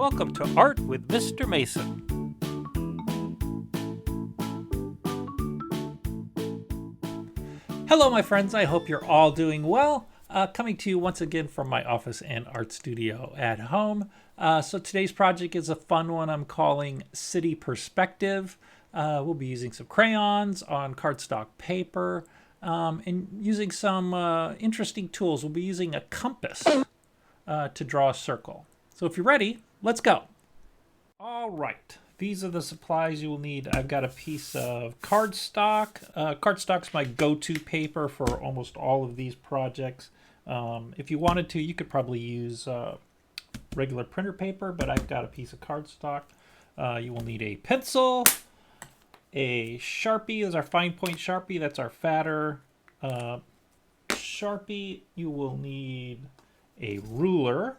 Welcome to Art with Mr. Mason. Hello, my friends. I hope you're all doing well. Coming to you once again from my office and art studio at home. So today's project is a fun one I'm calling City Perspective. We'll be using some crayons on cardstock paper and using some interesting tools. We'll be using a compass to draw a circle. So if you're ready, let's go. All right. These are the supplies you will need. I've got a piece of cardstock. Cardstock's my go-to paper for almost all of these projects. If you wanted to, you could probably use regular printer paper, but I've got a piece of cardstock. You will need a pencil, a sharpie is our fine point sharpie. That's our fatter sharpie. You will need a ruler,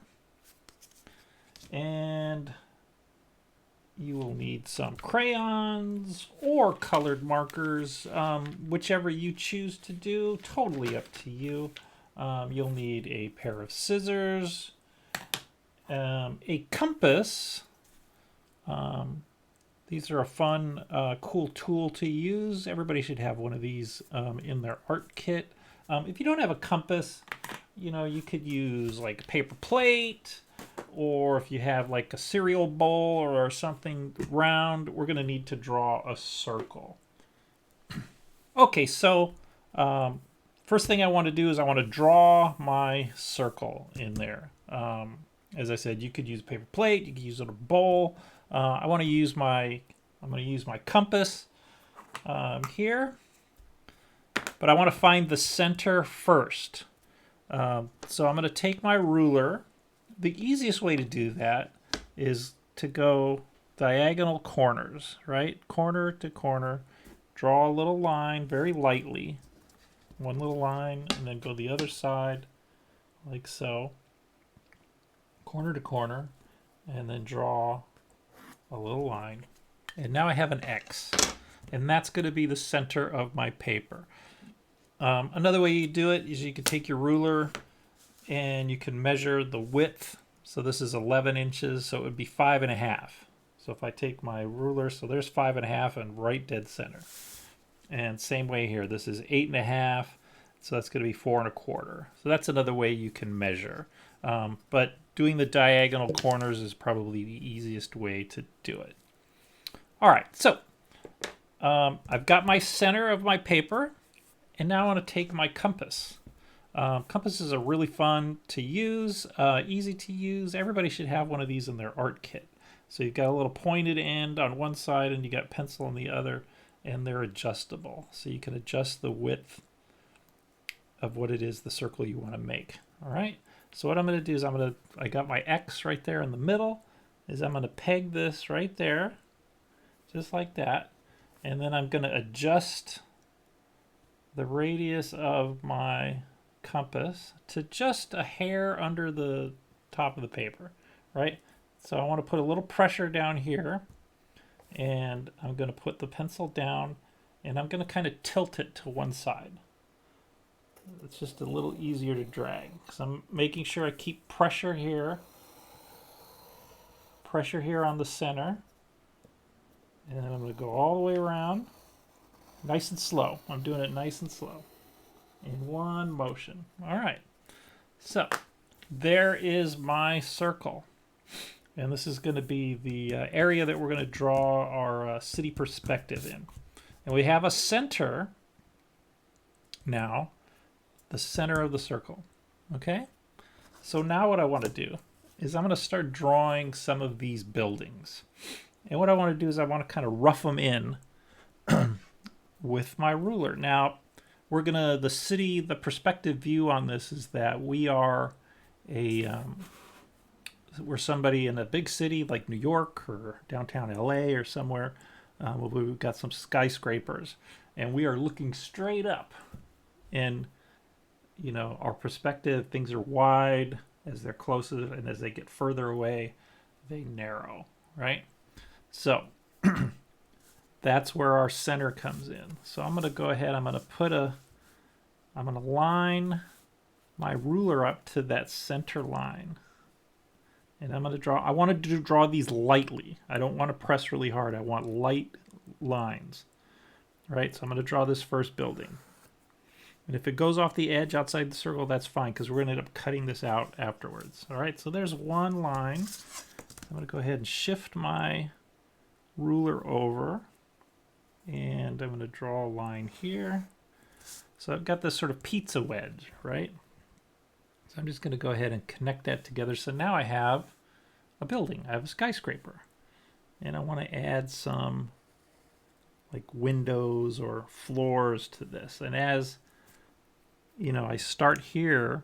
and you will need some crayons or colored markers, whichever you choose to do, totally up to you. You'll need a pair of scissors, a compass. These are a fun, cool tool to use. Everybody should have one of these in their art kit. If you don't have a compass, you could use like a paper plate, or if you have like a cereal bowl or something round, we're going to need to draw a circle. Okay, so first thing I want to do is I want to draw my circle in there. As I said, you could use a paper plate, you could use a bowl. I'm going to use my compass here, but I want to find the center first. So I'm going to take my ruler. The easiest way to do that is to go diagonal corners, right? Corner to corner. Draw a little line very lightly. One little line, and then go the other side like so. Corner to corner, and then draw a little line. And now I have an X, and that's going to be the center of my paper. Another way you do it is you can take your ruler and you can measure the width. So this is 11 inches, so it would be 5.5. So if I take my ruler, so there's 5.5 and right dead center. And same way here, this is 8.5, so that's going to be 4.25. So that's another way you can measure. But doing the diagonal corners is probably the easiest way to do it. All right, so I've got my center of my paper, and now I want to take my compass. Compasses are really fun to use, easy to use. Everybody should have one of these in their art kit. So you've got a little pointed end on one side and you got pencil on the other, and they're adjustable. So you can adjust the width of what it is, the circle you want to make. All right. So what I'm going to do is I got my X right there in the middle, is I'm going to peg this right there, just like that. And then I'm going to adjust the radius of my compass to just a hair under the top of the paper, right? So I want to put a little pressure down here, and I'm going to put the pencil down, and I'm going to kind of tilt it to one side. It's just a little easier to drag, because I'm making sure I keep pressure here on the center, and then I'm going to go all the way around, nice and slow. I'm doing it nice and slow in one motion. All right, so there is my circle, and this is going to be the area that we're going to draw our city perspective in. And we have a center now, the center of the circle. Okay, so now what I want to do is I'm going to start drawing some of these buildings, and what I want to do is I want to kind of rough them in with my ruler. Now the perspective view on this is that we are we're somebody in a big city like New York or downtown LA or somewhere. We've got some skyscrapers, and we are looking straight up, and our perspective, things are wide as they're closer, and as they get further away, they narrow, right? So that's where our center comes in. So I'm going to go ahead, I'm going to line my ruler up to that center line. And I'm going to draw, I wanted to draw these lightly. I don't want to press really hard. I want light lines. All right, so I'm going to draw this first building. And if it goes off the edge outside the circle, that's fine, because we're going to end up cutting this out afterwards. All right, so there's one line. I'm going to go ahead and shift my ruler over. And I'm going to draw a line here. So I've got this sort of pizza wedge, right? So I'm just going to go ahead and connect that together. So now I have a building. I have a skyscraper. And I want to add some like windows or floors to this. And as, you know, I start here,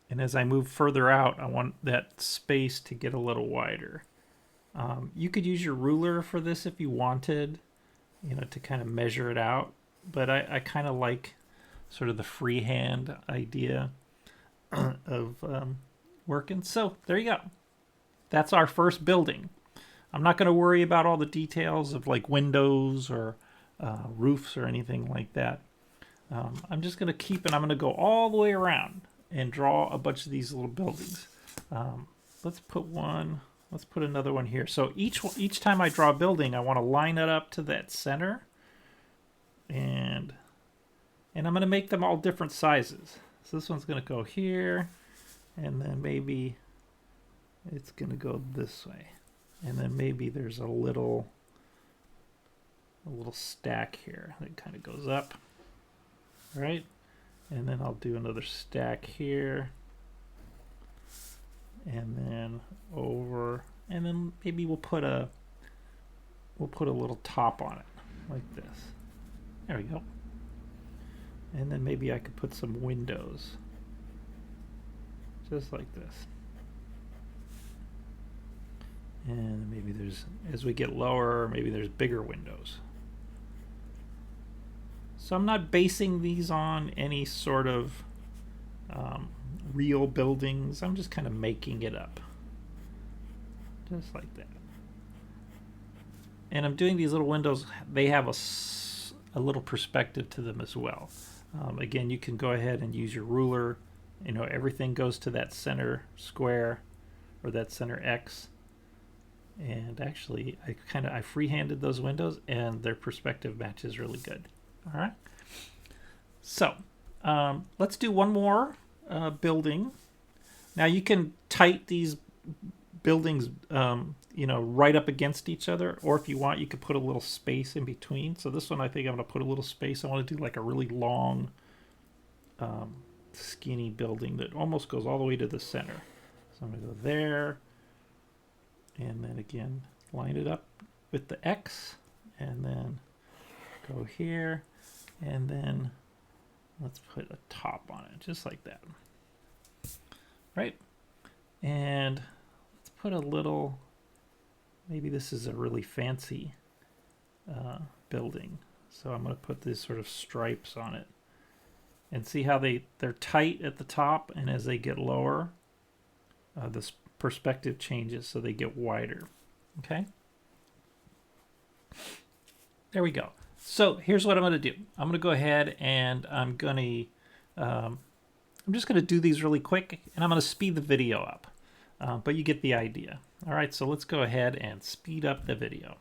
and as I move further out, I want that space to get a little wider. You could use your ruler for this if you wanted, you know, to kind of measure it out. But I kind of like sort of the freehand idea of working. So there you go. That's our first building. I'm not going to worry about all the details of like windows or roofs or anything like that. I'm just going to keep it. I'm going to go all the way around and draw a bunch of these little buildings. Let's put one. Let's put another one here. So each time I draw a building, I want to line it up to that center, and I'm going to make them all different sizes. So this one's going to go here, and then maybe it's going to go this way, and then maybe there's a little stack here that kind of goes up, right? And then I'll do another stack here, and then over, and then maybe we'll put a little top on it like this. There we go. And then maybe I could put some windows just like this. And maybe there's, as we get lower, maybe there's bigger windows. So I'm not basing these on any sort of real buildings. I'm just kind of making it up. Just like that. And I'm doing these little windows. They have a little perspective to them as well. Again, you can go ahead and use your ruler. You know, everything goes to that center square or that center X. And actually, I freehanded those windows, and their perspective matches really good. All right. So let's do one more building. Now you can tight these buildings, you know, right up against each other, or if you want, you could put a little space in between. So this one, I think I'm going to put a little space. I want to do like a really long, skinny building that almost goes all the way to the center. So I'm going to go there, and then again, line it up with the X, and then go here, and then let's put a top on it, just like that. Right? And let's put a little, maybe this is a really fancy building. So I'm going to put these sort of stripes on it. And see how they're tight at the top, and as they get lower, this perspective changes, so they get wider. Okay? There we go. So here's what I'm going to do. I'm going to go ahead and I'm just going to do these really quick, and I'm going to speed the video up. But you get the idea. All right, so let's go ahead and speed up the video.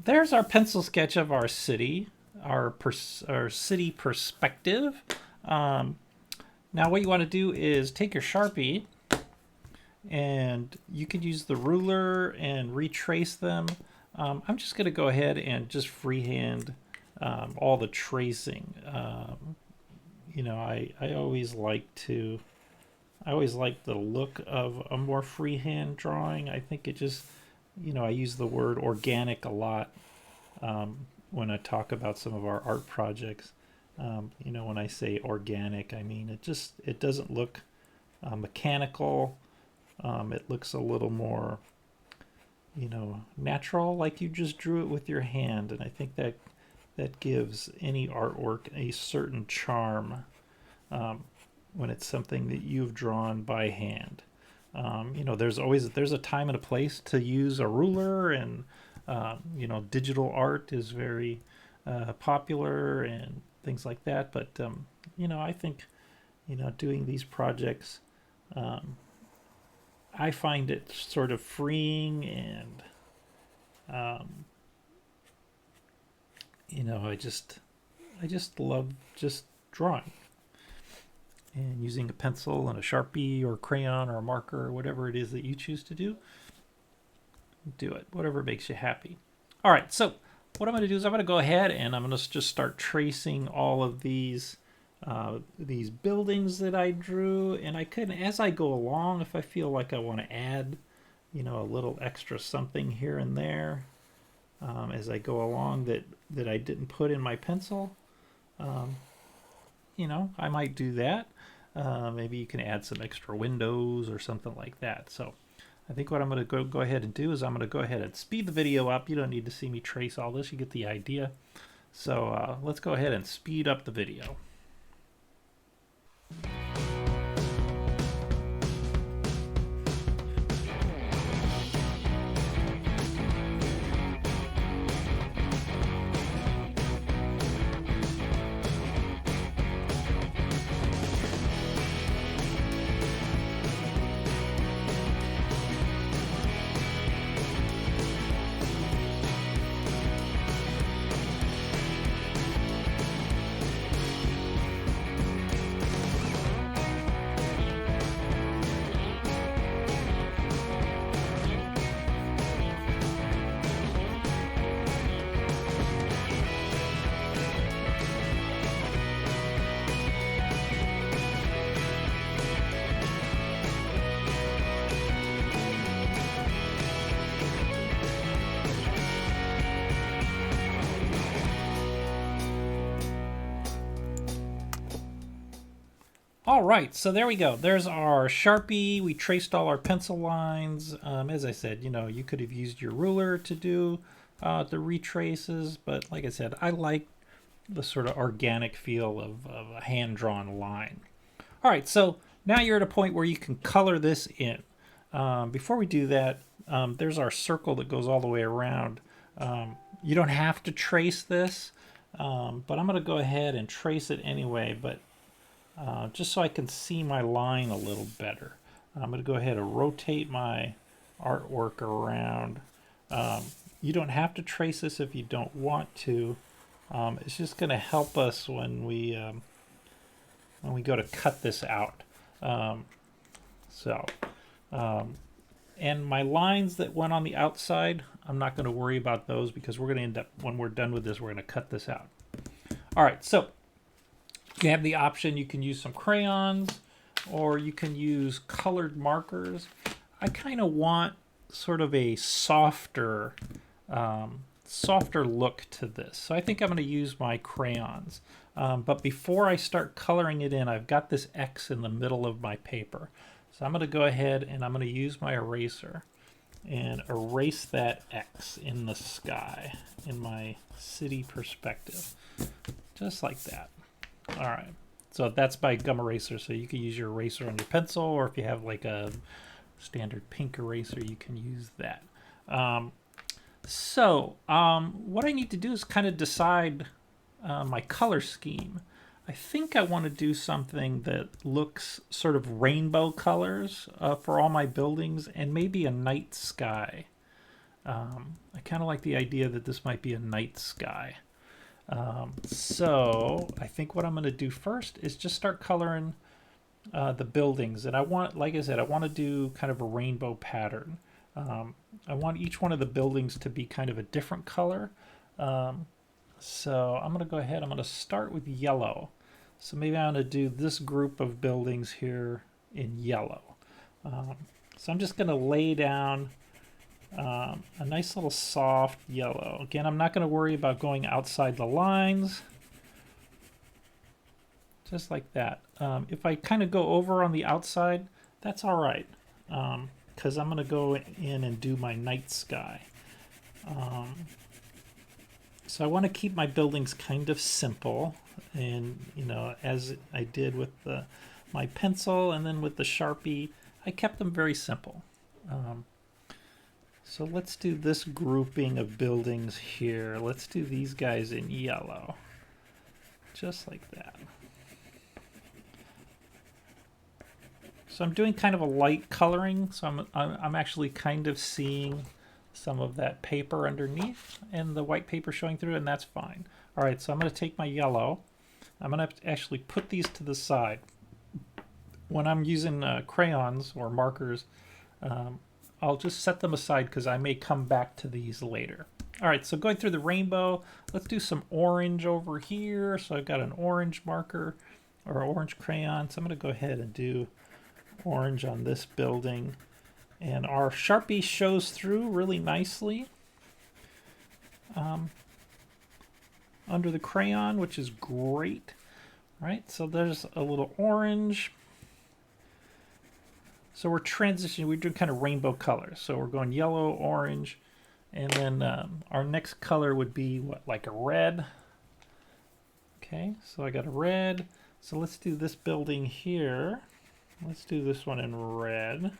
there's our pencil sketch of our city, our city perspective. Now what you want to do is take your Sharpie, and you could use the ruler and retrace them. I'm just going to go ahead and just freehand all the tracing. I always like to, I always like the look of a more freehand drawing. I think it just, I use the word organic a lot when I talk about some of our art projects. When I say organic, I mean it doesn't look mechanical. It looks a little more, natural, like you just drew it with your hand, and I think that gives any artwork a certain charm when it's something that you've drawn by hand. There's a time and a place to use a ruler, and digital art is very popular and things like that. But I think doing these projects, I find it sort of freeing, and I just love just drawing and using a pencil and a Sharpie or a crayon or a marker or whatever it is that you choose to do. Do it, whatever makes you happy. All right, so what I'm going to do is I'm going to go ahead and I'm going to just start tracing all of these buildings that I drew, and I could, as I go along, if I feel like I want to add, a little extra something here and there as I go along that I didn't put in my pencil, I might do that. Maybe you can add some extra windows or something like that. So I think what I'm going to go ahead and do is I'm going to go ahead and speed the video up. You don't need to see me trace all this. You get the idea. So let's go ahead and speed up the video. All right, so there we go. There's our Sharpie. We traced all our pencil lines. As I said, you could have used your ruler to do the retraces, but like I said, I like the sort of organic feel of a hand-drawn line. All right, so now you're at a point where you can color this in. Before we do that, there's our circle that goes all the way around. You don't have to trace this, but I'm going to go ahead and trace it anyway, but just so I can see my line a little better. I'm going to go ahead and rotate my artwork around. You don't have to trace this if you don't want to. It's just going to help us when we go to cut this out. And my lines that went on the outside, I'm not going to worry about those because we're going to end up, when we're done with this, we're going to cut this out. All right, so you have the option, you can use some crayons or you can use colored markers. I kind of want sort of a softer look to this. So I think I'm going to use my crayons. But before I start coloring it in, I've got this X in the middle of my paper. So I'm going to go ahead and I'm going to use my eraser and erase that X in the sky in my city perspective. Just like that. All right, so that's by gum eraser, so you can use your eraser on your pencil, or if you have like a standard pink eraser, you can use that. What I need to do is kind of decide my color scheme. I think I want to do something that looks sort of rainbow colors for all my buildings, and maybe a night sky. I kind of like the idea that this might be a night sky. So I think what I'm going to do first is just start coloring the buildings. And I want, like I said, I want to do kind of a rainbow pattern. I want each one of the buildings to be kind of a different color. So I'm going to go ahead, I'm going to start with yellow. So maybe I'm going to do this group of buildings here in yellow. So I'm just going to lay down a nice little soft yellow. Again, I'm not going to worry about going outside the lines. Just like that. If I kind of go over on the outside, that's all right. Because I'm going to go in and do my night sky. So I want to keep my buildings kind of simple, and you know, as I did with my pencil and then with the Sharpie, I kept them very simple. So let's do this grouping of buildings here. Let's do these guys in yellow, just like that. So I'm doing kind of a light coloring, so I'm actually kind of seeing some of that paper underneath and the white paper showing through, and that's fine. All right, so I'm going to take my yellow. I'm going to actually put these to the side. When I'm using crayons or markers, I'll just set them aside because I may come back to these later. All right, so going through the rainbow, let's do some orange over here. So I've got an orange marker or orange crayon. So I'm going to go ahead and do orange on this building. And our Sharpie shows through really nicely under the crayon, which is great. All right, so there's a little orange. So we're transitioning, we're doing kind of rainbow colors. So we're going yellow, orange, and then our next color would be what, like a red. Okay, so I got a red. So let's do this building here. Let's do this one in red.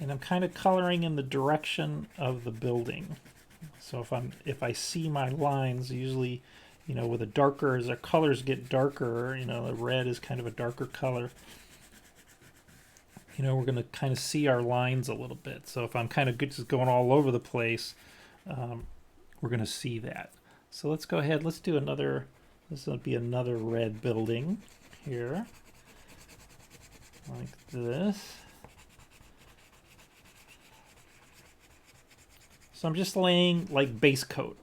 And I'm kind of coloring in the direction of the building. So if I see my lines, usually, you know, with a darker, as our colors get darker, you know, the red is kind of a darker color. You know, we're going to kind of see our lines a little bit. So if I'm kind of just going all over the place, we're going to see that. So let's go ahead, let's do another, this will be another red building here, like this. So I'm just laying like base coat,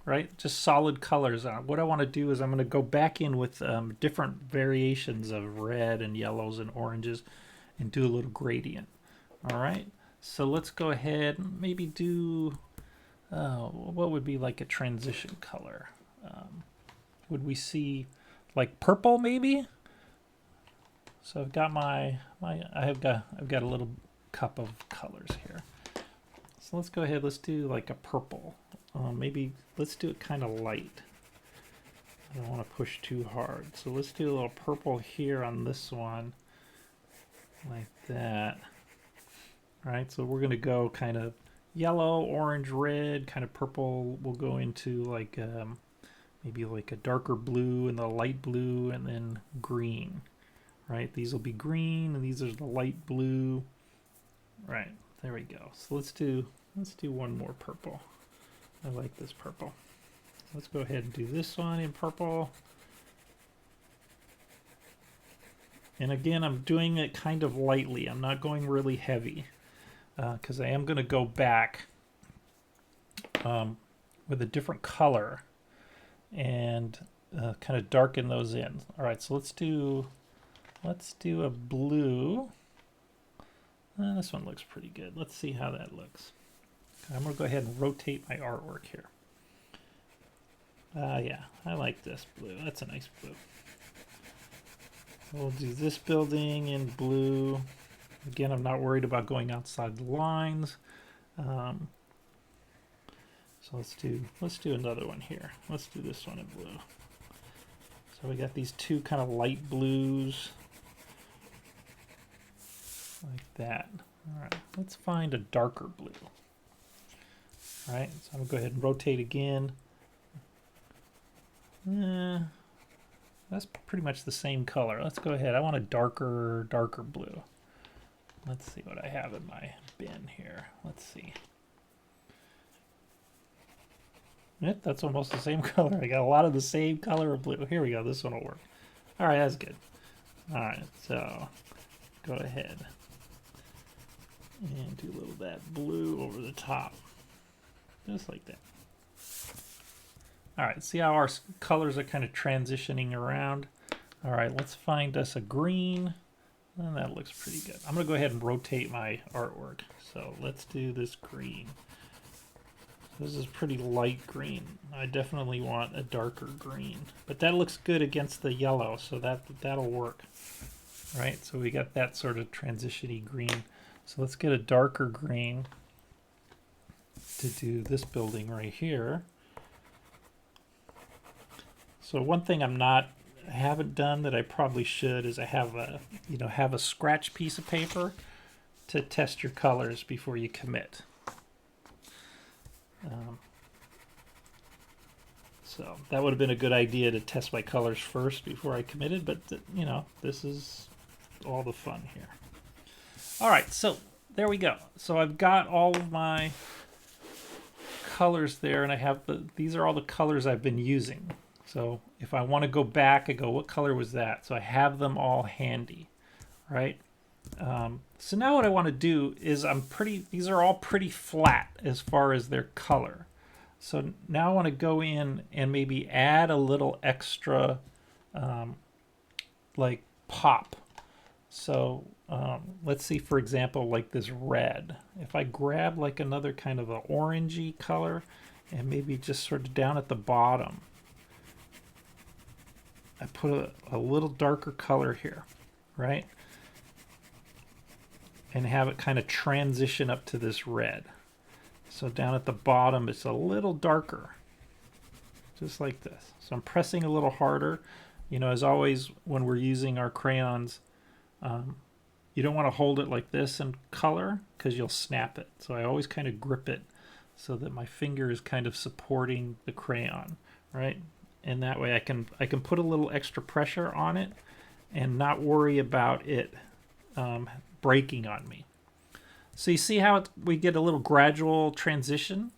right? Just solid colors on. What I want to do is I'm going to go back in with different variations of red and yellows and oranges and do a little gradient. All right, so let's go ahead and maybe do, what would be like a transition color? Would we see like purple maybe? So I've got I've got a little cup of colors here. So let's go ahead, let's do like a purple. Maybe let's do it kind of light. I don't want to push too hard. So let's do a little purple here on this one, like that. All right, so we're gonna go kind of yellow, orange, red, kind of purple. We'll go into like maybe like a darker blue and the light blue and then green. Right, these will be green and these are the light blue. Right, there we go. So let's do one more purple. I like this purple. Let's go ahead and do this one in purple. And again, I'm doing it kind of lightly. I'm not going really heavy because I am going to go back with a different color and kind of darken those in. All right, so let's do a blue. This one looks pretty good. Let's see how that looks. I'm going to go ahead and rotate my artwork here. Yeah, I like this blue. That's a nice blue. We'll do this building in blue. Again, I'm not worried about going outside the lines. So let's do another one here. Let's do this one in blue. So we got these two kind of light blues. Like that. All right, let's find a darker blue. All right, so I'm gonna go ahead and rotate again. That's pretty much the same color. Let's go ahead. I want a darker blue. Let's see what I have in my bin here. Let's see. Yep, that's almost the same color. I got a lot of the same color of blue. Here we go. This one will work. All right, that's good. All right, so go ahead and do a little of that blue over the top, just like that. All right, see how our colors are kind of transitioning around? All right, let's find us a green. And that looks pretty good. I'm gonna go ahead and rotate my artwork. So let's do this green. This is pretty light green. I definitely want a darker green, but that looks good against the yellow, so that'll work. Right, so we got that sort of transition-y green. So let's get a darker green to do this building right here. So one thing I haven't done that I probably should is I have a scratch piece of paper to test your colors before you commit. So that would have been a good idea to test my colors first before I committed, but you know, this is all the fun here. All right, so there we go. So I've got all of my colors there, and I have these are all the colors I've been using. So if I want to go back, I go, what color was that? So I have them all handy, right? So now what I want to do is these are all pretty flat as far as their color. So now I want to go in and maybe add a little extra like pop. So let's see, for example, like this red. If I grab like another kind of an orangey color and maybe just sort of down at the bottom, I put a little darker color here, right? And have it kind of transition up to this red. So down at the bottom, it's a little darker, just like this. So I'm pressing a little harder. You know, as always, when we're using our crayons, you don't want to hold it like this in color because you'll snap it. So I always kind of grip it so that my finger is kind of supporting the crayon, right? And that way I can put a little extra pressure on it and not worry about it breaking on me. So you see how we get a little gradual transition,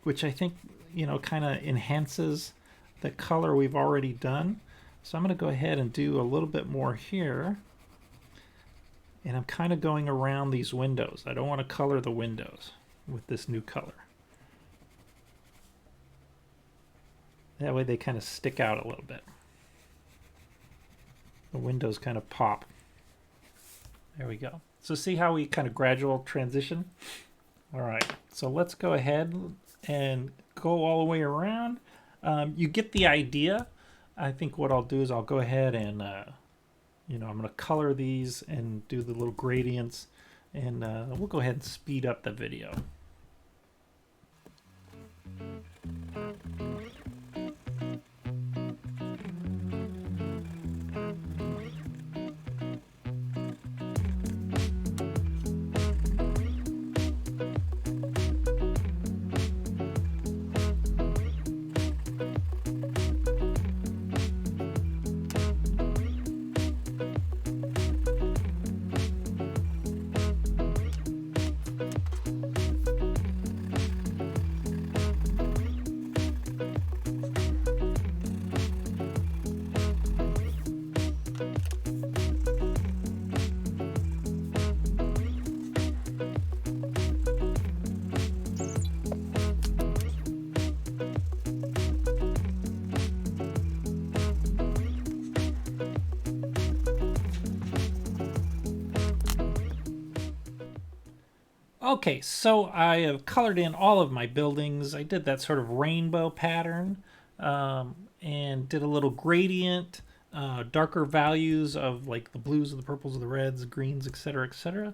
which I think, you know, kind of enhances the color we've already done. So I'm going to go ahead and do a little bit more here. And I'm kind of going around these windows. I don't want to color the windows with this new color. That way they kind of stick out a little bit. The windows kind of pop. There we go. So see how we kind of gradual transition? All right, so let's go ahead and go all the way around. You get the idea. I think what I'll do is I'll go ahead and, you know, I'm going to color these and do the little gradients, and we'll go ahead and speed up the video. Okay, so I have colored in all of my buildings. I did that sort of rainbow pattern and did a little gradient, darker values of like the blues, the purples, the reds, greens, etc., etc.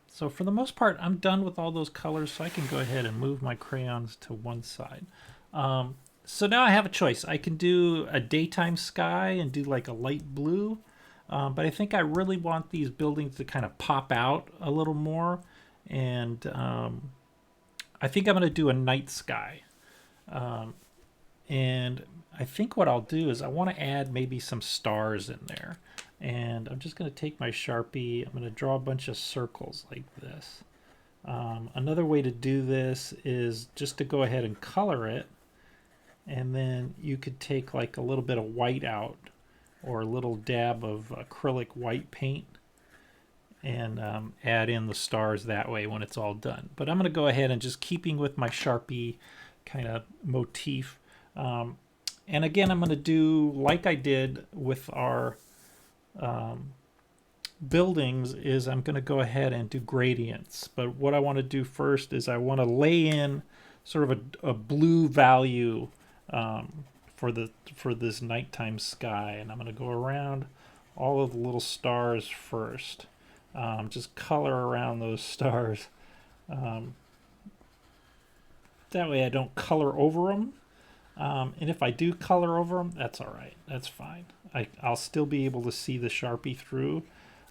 So for the most part, I'm done with all those colors, so I can go ahead and move my crayons to one side. So now I have a choice. I can do a daytime sky and do like a light blue, but I think I really want these buildings to kind of pop out a little more. And I think I'm going to do a night sky. And I think what I'll do is I want to add maybe some stars in there. And I'm just going to take my Sharpie. I'm going to draw a bunch of circles like this. Another way to do this is just to go ahead and color it. And then you could take like a little bit of white out or a little dab of acrylic white paint and add in the stars that way when it's all done. But I'm going to go ahead and just keeping with my Sharpie kind of motif. And again, I'm going to do like I did with our buildings is I'm going to go ahead and do gradients. But what I want to do first is I want to lay in sort of a blue value for this nighttime sky, and I'm going to go around all of the little stars first. Just color around those stars. That way I don't color over them. And if I do color over them, that's all right. That's fine. I'll still be able to see the Sharpie through,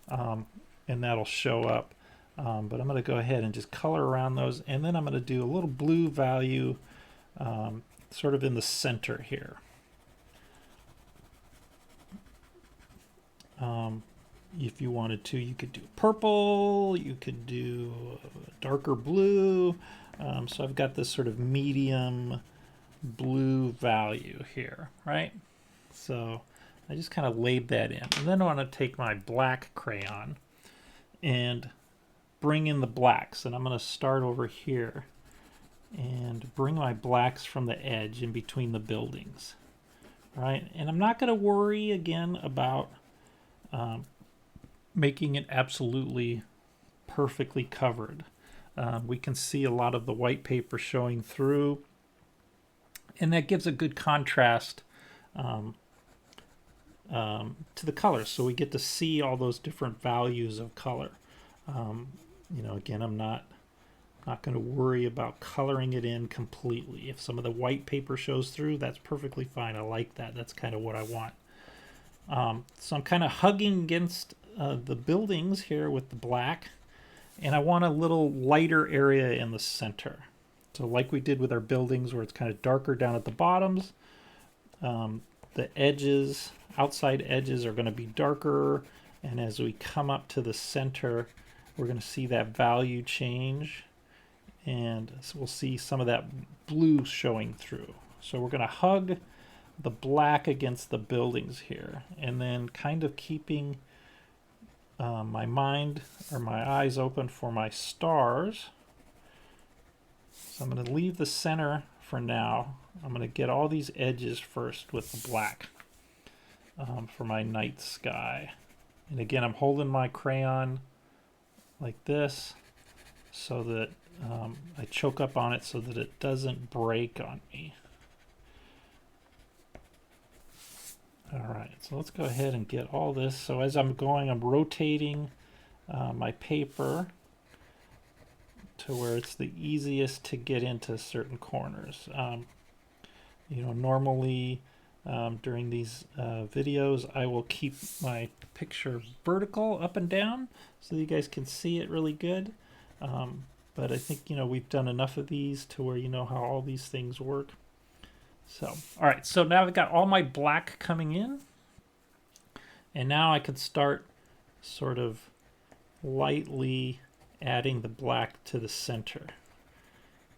and that'll show up. But I'm going to go ahead and just color around those, and then I'm going to do a little blue value sort of in the center here. If you wanted to, you could do purple, you could do darker blue. So I've got this sort of medium blue value here, right? So I just kind of laid that in. And then I want to take my black crayon and bring in the blacks. And I'm going to start over here and bring my blacks from the edge in between the buildings, right? And I'm not going to worry again about making it absolutely perfectly covered. We can see a lot of the white paper showing through, and that gives a good contrast to the colors, so we get to see all those different values of color. Again, I'm not going to worry about coloring it in completely. If some of the white paper shows through, that's perfectly fine. I like that. That's kind of what I want. So I'm kind of hugging against the buildings here with the black, and I want a little lighter area in the center. So like we did with our buildings where it's kind of darker down at the bottoms, the edges, outside edges are going to be darker, and as we come up to the center, we're going to see that value change, and so we'll see some of that blue showing through. So we're going to hug the black against the buildings here, and then kind of keeping my mind or my eyes open for my stars. So I'm going to leave the center for now. I'm going to get all these edges first with the black for my night sky. And again, I'm holding my crayon like this so that I choke up on it so that it doesn't break on me. All right, so let's go ahead and get all this. So as I'm going, I'm rotating my paper to where it's the easiest to get into certain corners. Normally during these videos, I will keep my picture vertical up and down so you guys can see it really good. But I think, we've done enough of these to where you know how all these things work. So, all right, so now I've got all my black coming in, and now I can start sort of lightly adding the black to the center.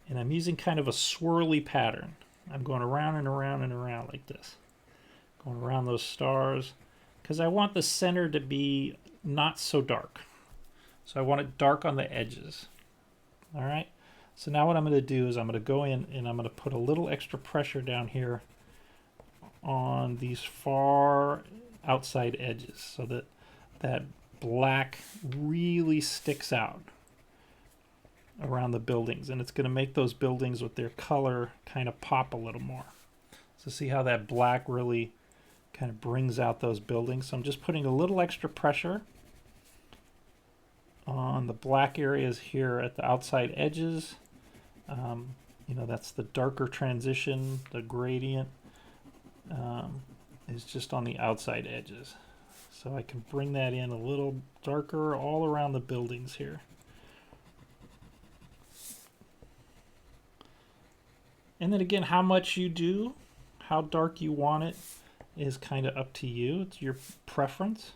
And I'm using kind of a swirly pattern. I'm going around and around and around like this, going around those stars, because I want the center to be not so dark. So I want it dark on the edges. All right. So now what I'm going to do is I'm going to go in and I'm going to put a little extra pressure down here on these far outside edges so that that black really sticks out around the buildings, and it's going to make those buildings with their color kind of pop a little more. So see how that black really kind of brings out those buildings. So I'm just putting a little extra pressure on the black areas here at the outside edges. That's the darker transition, the gradient is just on the outside edges. So I can bring that in a little darker all around the buildings here. And then again, how much you do, how dark you want it is kind of up to you. It's your preference.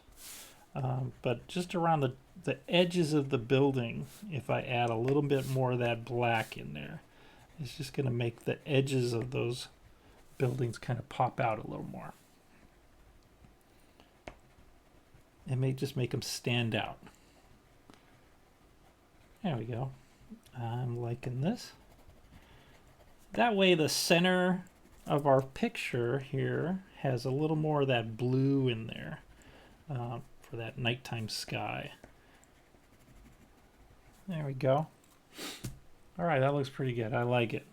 But just around the edges of the building, if I add a little bit more of that black in there, it's just going to make the edges of those buildings kind of pop out a little more. It may just make them stand out. There we go. I'm liking this. That way the center of our picture here has a little more of that blue in there for that nighttime sky. There we go. All right, that looks pretty good. I like it.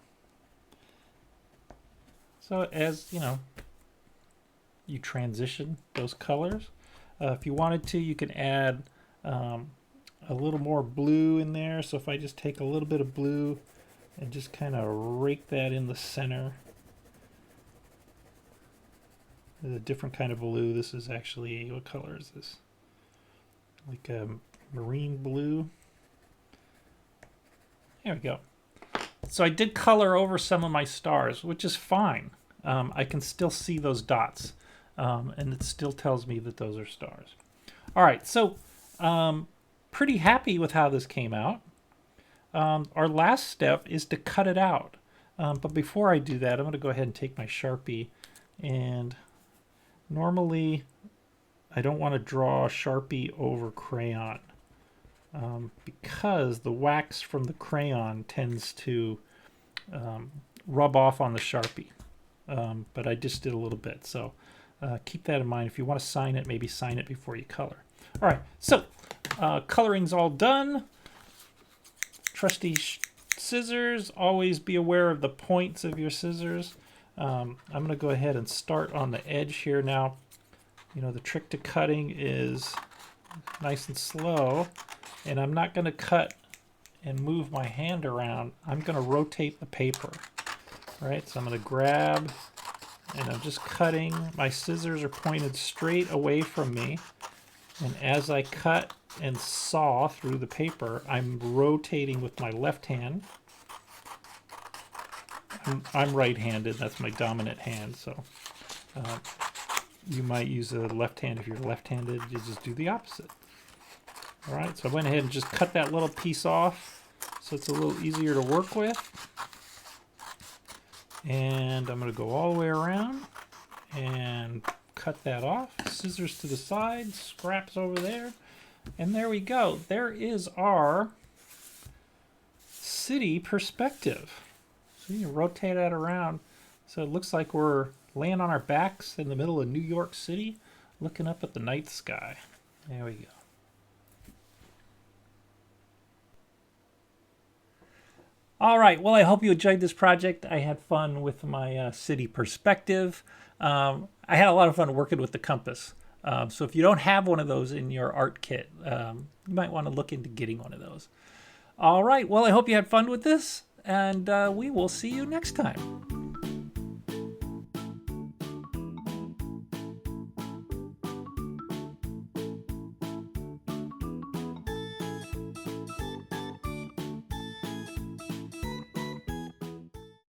So as you know, you transition those colors. If you wanted to, you can add a little more blue in there. So if I just take a little bit of blue and just kind of rake that in the center. There's a different kind of blue. This is actually, what color is this? Like a marine blue. There we go. So I did color over some of my stars, which is fine. I can still see those dots, and it still tells me that those are stars. All right, so pretty happy with how this came out. Our last step is to cut it out. But before I do that, I'm going to go ahead and take my Sharpie, and normally I don't want to draw Sharpie over crayon because the wax from the crayon tends to rub off on the Sharpie. But I just did a little bit, so keep that in mind. If you want to sign it, maybe sign it before you color. All right, so coloring's all done. Trusty scissors. Always be aware of the points of your scissors. I'm going to go ahead and start on the edge here now. You know, the trick to cutting is nice and slow, and I'm not going to cut and move my hand around. I'm going to rotate the paper. All right, so I'm going to grab, and I'm just cutting. My scissors are pointed straight away from me, and as I cut and saw through the paper, I'm rotating with my left hand. I'm right-handed. That's my dominant hand, so you might use a left hand. If you're left-handed, you just do the opposite. All right, so I went ahead and just cut that little piece off so it's a little easier to work with. And I'm going to go all the way around and cut that off. Scissors to the side, scraps over there. And there we go. There is our city perspective. So you can rotate that around. So it looks like we're laying on our backs in the middle of New York City, looking up at the night sky. There we go. All right, well, I hope you enjoyed this project. I had fun with my city perspective. I had a lot of fun working with the compass. So if you don't have one of those in your art kit, you might want to look into getting one of those. All right, well, I hope you had fun with this, and we will see you next time.